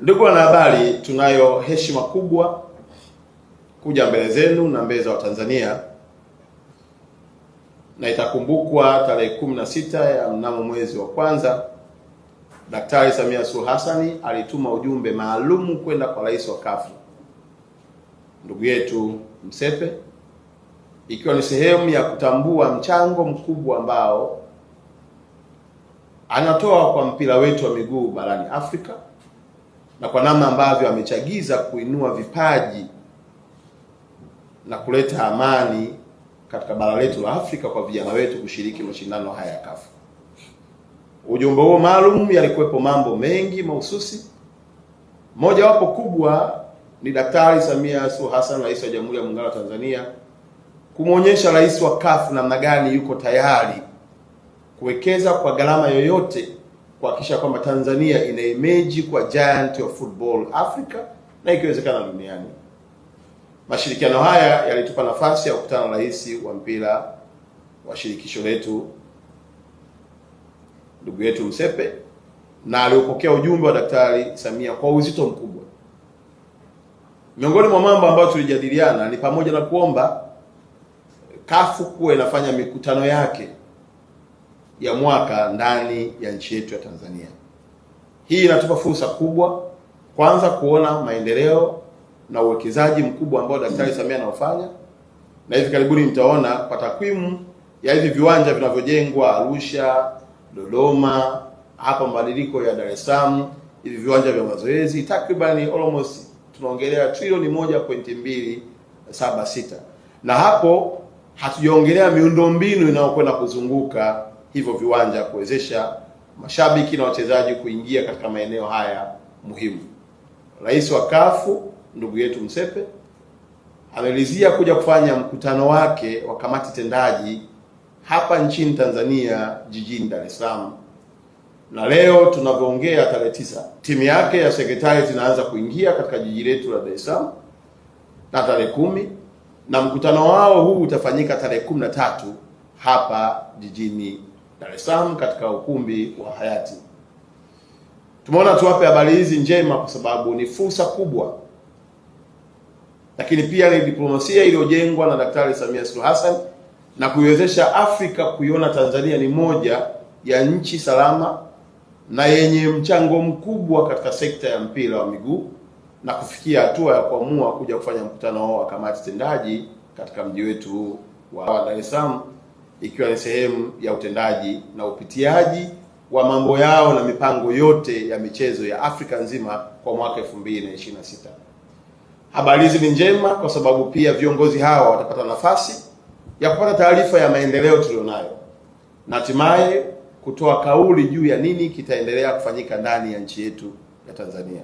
Ndugu wanahabari, tunayo heshima kubwa kuja mbele zenu na mbele za Watanzania, na itakumbukwa tarehe 16 ya mnamo mwezi wa kwanza, Daktari Samia Suluhu Hassan alituma ujumbe maalum kwenda kwa rais wa CAF ndugu yetu Msepe, ikiwa ni sehemu ya kutambua mchango mkubwa ambao anatoa kwa mpira wetu wa miguu barani Afrika na kwa namna ambavyo amechagiza kuinua vipaji na kuleta amani katika bara letu la Afrika kwa vijana wetu kushiriki mashindano haya ya CAF. Ujumbe huo maalum yalikuwepo mambo mengi mahususi. Moja wapo kubwa ni Daktari Samia Suluhu Hassan, Rais wa Jamhuri ya Muungano wa Tanzania, kumuonyesha rais wa CAF namna gani yuko tayari kuwekeza kwa gharama yoyote kuhakikisha kwamba Tanzania ina image kwa giant of football Africa na ikiwezekana duniani. Mashirikiano haya yalitupa nafasi ya kukutana na rais wa mpira wa shirikisho letu ndugu yetu Msepe, na aliopokea ujumbe wa Daktari Samia kwa uzito mkubwa. Miongoni mwa mambo ambayo tulijadiliana ni pamoja na kuomba CAF kuwa inafanya mikutano yake ya mwaka ndani ya nchi yetu ya Tanzania. Hii inatupa fursa kubwa, kwanza kuona maendeleo na uwekezaji mkubwa ambao Daktari Samia anaofanya, na hivi karibuni mtaona kwa takwimu ya hivi viwanja vinavyojengwa Arusha, Dodoma, hapa mabadiliko ya Dar es Salaam, hivi viwanja vya mazoezi takribani almost tunaongelea trilioni 1.276, na hapo hatujaongelea miundombinu inayokwenda kuzunguka hivyo viwanja kuwezesha mashabiki na wachezaji kuingia katika maeneo haya muhimu. Rais wa CAF ndugu yetu Msepe amelizia kuja kufanya mkutano wake wa kamati tendaji hapa nchini Tanzania jijini Dar es Salaam, na leo tunavyoongea tarehe 9 timu yake ya secretariat inaanza kuingia katika jiji letu la Dar es Salaam na tarehe 10, na mkutano wao huu utafanyika tarehe 13 hapa jijini Dar es Salaam katika ukumbi wa Hayati. Tumeona tuwape habari hizi njema kwa sababu ni fursa kubwa, lakini pia ni diplomasia iliyojengwa na Daktari Samia Suluhu Hassan na kuiwezesha Afrika kuiona Tanzania ni moja ya nchi salama na yenye mchango mkubwa katika sekta ya mpira wa miguu, na kufikia hatua ya kuamua kuja kufanya mkutano wa kamati tendaji katika mji wetu wa Dar es Salaam, ikiwa ni sehemu ya utendaji na upitiaji wa mambo yao na mipango yote ya michezo ya Afrika nzima kwa mwaka 2026. Habari hizi ni njema kwa sababu pia viongozi hawa watapata nafasi ya kupata taarifa ya maendeleo tulionayo na hatimaye kutoa kauli juu ya nini kitaendelea kufanyika ndani ya nchi yetu ya Tanzania.